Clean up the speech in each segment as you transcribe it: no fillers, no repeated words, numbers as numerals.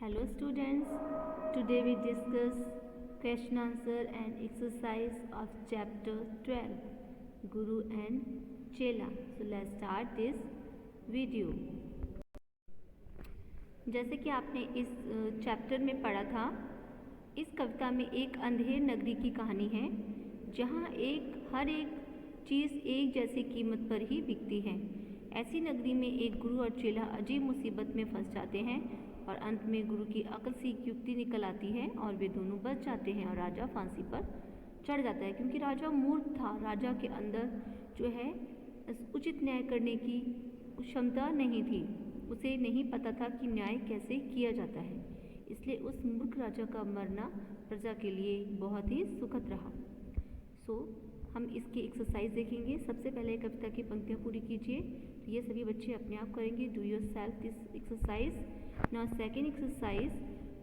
Hello students, today we discuss question answer and exercise of chapter 12 Guru and Chela. So let's start this video. जैसे कि आपने इस chapter में पढ़ा था, इस कविता में एक अंधेर नगरी की कहानी है जहाँ हर एक चीज़ एक जैसी कीमत पर ही बिकती है। ऐसी नगरी में एक गुरु और चेला अजीब मुसीबत में फंस जाते हैं और अंत में गुरु की अक्ल से एक युक्ति निकल आती है और वे दोनों बच जाते हैं और राजा फांसी पर चढ़ जाता है क्योंकि राजा मूर्ख था। राजा के अंदर जो है उचित न्याय करने की क्षमता नहीं थी, उसे नहीं पता था कि न्याय कैसे किया जाता है, इसलिए उस मूर्ख राजा का मरना प्रजा के लिए बहुत ही सुखद रहा। हम इसकी एक्सरसाइज देखेंगे। सबसे पहले कविता की पंक्तियाँ पूरी कीजिए, तो ये सभी बच्चे अपने आप करेंगे। Do your self this exercise. Now second exercise,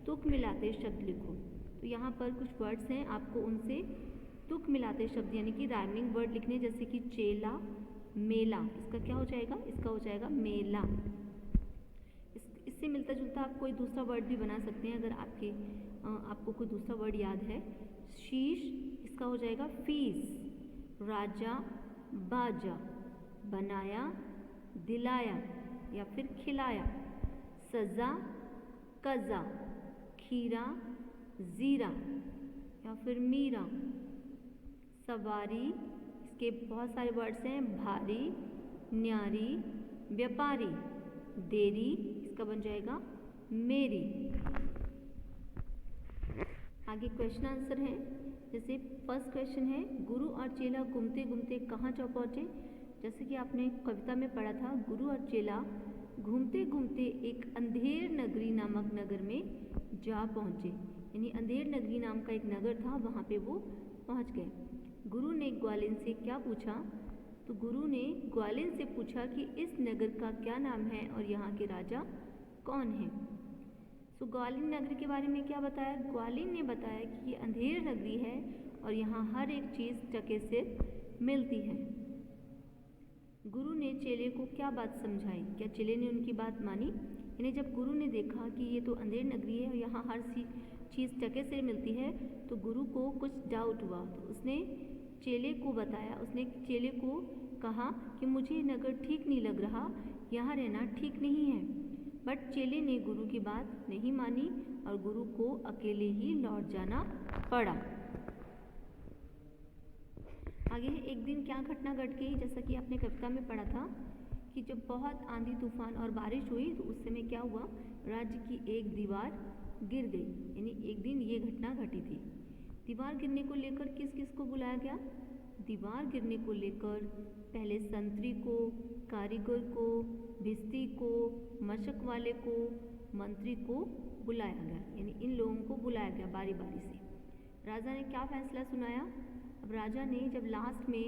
तुक मिलाते शब्द लिखो। तो यहाँ पर कुछ वर्ड्स हैं, आपको उनसे तुक मिलाते शब्द यानी कि राइमिंग वर्ड लिखने, जैसे कि चेला, मेला। इसका क्या हो जाएगा? इसका हो जाएगा मेला। इससे मिलता जुलता आप कोई दूसरा वर्ड भी बना सकते हैं अगर आपको कोई दूसरा वर्ड याद है। शीश, इसका हो जाएगा फीस। राजा, बाजा। बनाया, दिलाया या फिर खिलाया। सजा, कजा। खीरा, जीरा या फिर मीरा। सवारी, इसके बहुत सारे वर्ड्स हैं। भारी, न्यारी, व्यापारी। देरी, इसका बन जाएगा मेरी। आगे क्वेश्चन आंसर है। जैसे फर्स्ट क्वेश्चन है, गुरु और चेला घूमते घूमते कहाँ जा पहुँचे। जैसे कि आपने कविता में पढ़ा था, गुरु और चेला घूमते घूमते एक अंधेर नगरी नामक नगर में जा पहुँचे। यानी अंधेर नगरी नाम का एक नगर था, वहाँ पे वो पहुँच गए। गुरु ने ग्वालिन से क्या पूछा? तो गुरु ने ग्वालिन से पूछा कि इस नगर का क्या नाम है और यहाँ के राजा कौन हैं। तो ग्वालिन नगर के बारे में क्या बताया? ग्वालिन ने बताया कि ये अंधेर नगरी है और यहाँ हर एक चीज़ टके से मिलती है। गुरु ने चेले को क्या बात समझाई? क्या चेले ने उनकी बात मानी? यानी जब गुरु ने देखा कि ये तो अंधेर नगरी है और यहाँ हर चीज़ टके से मिलती है, तो गुरु को कुछ डाउट हुआ। तो उसने चेले को बताया, उसने चेले को कहा कि मुझे ये नगर ठीक नहीं लग रहा, यहाँ रहना ठीक नहीं है। बट चेले ने गुरु की बात नहीं मानी और गुरु को अकेले ही लौट जाना पड़ा। आगे एक दिन क्या घटना घट गई, जैसा कि आपने कविता में पढ़ा था कि जब बहुत आंधी तूफान और बारिश हुई तो उस समय क्या हुआ, राज्य की एक दीवार गिर गई। यानी एक दिन ये घटना घटी थी। दीवार गिरने को लेकर किस किस को बुलाया गया? दीवार गिरने को लेकर पहले संतरी को, कारीगर को, भिस्ती को, मशक वाले को, मंत्री को बुलाया गया। यानी इन लोगों को बुलाया गया बारी बारी से। राजा ने क्या फैसला सुनाया? अब राजा ने जब लास्ट में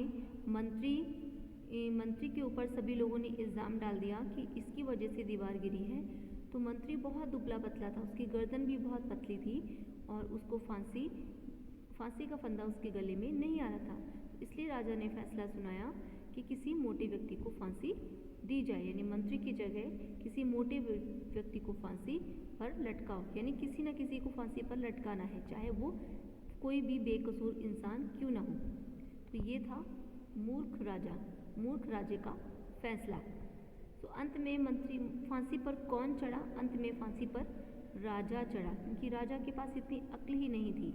मंत्री के ऊपर सभी लोगों ने इल्ज़ाम डाल दिया कि इसकी वजह से दीवार गिरी है, तो मंत्री बहुत दुबला पतला था, उसकी गर्दन भी बहुत पतली थी और उसको फांसी का फंदा उसके गले में नहीं आ रहा था। इसलिए राजा ने फैसला सुनाया कि किसी मोटे व्यक्ति को फांसी दी जाए। यानी मंत्री की जगह किसी मोटे व्यक्ति को फांसी पर लटकाओ, यानी किसी न किसी को फांसी पर लटकाना है, चाहे वो कोई भी बेकसूर इंसान क्यों ना हो। तो ये था मूर्ख राजे का फैसला। तो अंत में मंत्री फांसी पर कौन चढ़ा? अंत में फांसी पर राजा चढ़ा, क्योंकि राजा के पास इतनी अक्ल ही नहीं थी।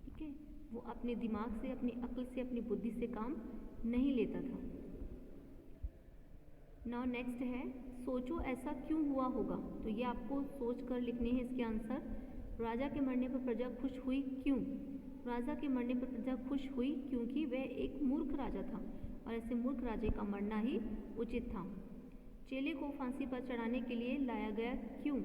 ठीक है, वो अपने दिमाग से, अपनी अक्ल से, अपनी बुद्धि से काम नहीं लेता था। नाउ नेक्स्ट है, सोचो ऐसा क्यों हुआ होगा। तो ये आपको सोच कर लिखने हैं इसके आंसर। राजा के मरने पर प्रजा खुश हुई क्यों? राजा के मरने पर प्रजा खुश हुई क्योंकि वह एक मूर्ख राजा था और ऐसे मूर्ख राजे का मरना ही उचित था। चेले को फांसी पर चढ़ाने के लिए लाया गया क्यों?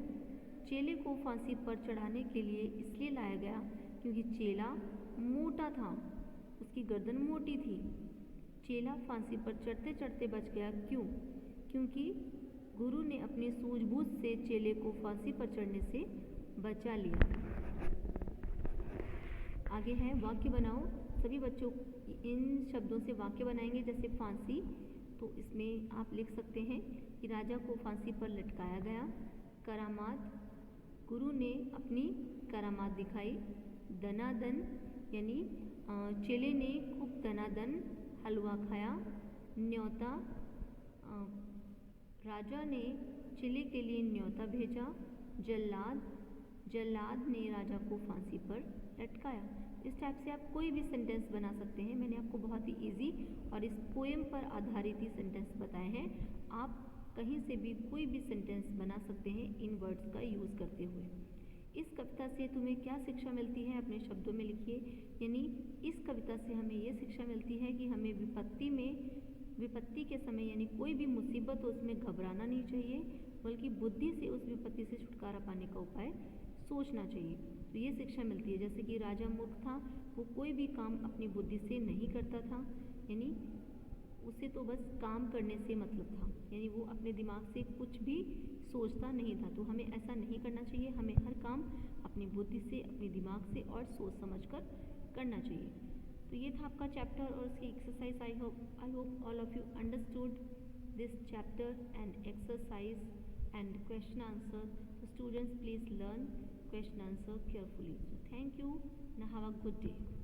चेले को फांसी पर चढ़ाने के लिए इसलिए लाया गया क्योंकि चेला मोटा था, उसकी गर्दन मोटी थी। चेला फांसी पर चढ़ते चढ़ते बच गया क्यों? क्योंकि गुरु ने अपनी सूझबूझ से चेले को फांसी पर चढ़ने से बचा लिया। आगे है वाक्य बनाओ। सभी बच्चों इन शब्दों से वाक्य बनाएंगे। जैसे फांसी, तो इसमें आप लिख सकते हैं कि राजा को फांसी पर लटकाया गया। करामात, गुरु ने अपनी करामात दिखाई। दनादन यानी चेले ने खूब दनादन हलवा खाया। न्योता राजा ने चेले के लिए न्योता भेजा। जल्लाद ने राजा को फांसी पर लटकाया। इस टाइप से आप कोई भी सेंटेंस बना सकते हैं। मैंने आपको बहुत ही इजी और इस पोएम पर आधारित ही सेंटेंस बताए हैं। आप कहीं से भी कोई भी सेंटेंस बना सकते हैं इन वर्ड्स का यूज़ करते हुए। इस कविता से तुम्हें क्या शिक्षा मिलती है अपने शब्दों में लिखिए। यानी इस कविता से हमें ये शिक्षा मिलती है कि हमें विपत्ति के समय यानी कोई भी मुसीबत हो उसमें घबराना नहीं चाहिए, बल्कि बुद्धि से उस विपत्ति से छुटकारा पाने का उपाय सोचना चाहिए। तो ये शिक्षा मिलती है। जैसे कि राजा मूर्ख था, वो कोई भी काम अपनी बुद्धि से नहीं करता था, यानी उसे तो बस काम करने से मतलब था, यानी वो अपने दिमाग से कुछ भी सोचता नहीं था। तो हमें ऐसा नहीं करना चाहिए। हमें हर काम अपनी बुद्धि से, अपने दिमाग से और सोच समझ कर करना चाहिए। तो ये था आपका चैप्टर और इसकी exercise. I hope all of you understood this chapter and exercise and question answer. So students, please learn question answer carefully. So thank you. Now have a good day.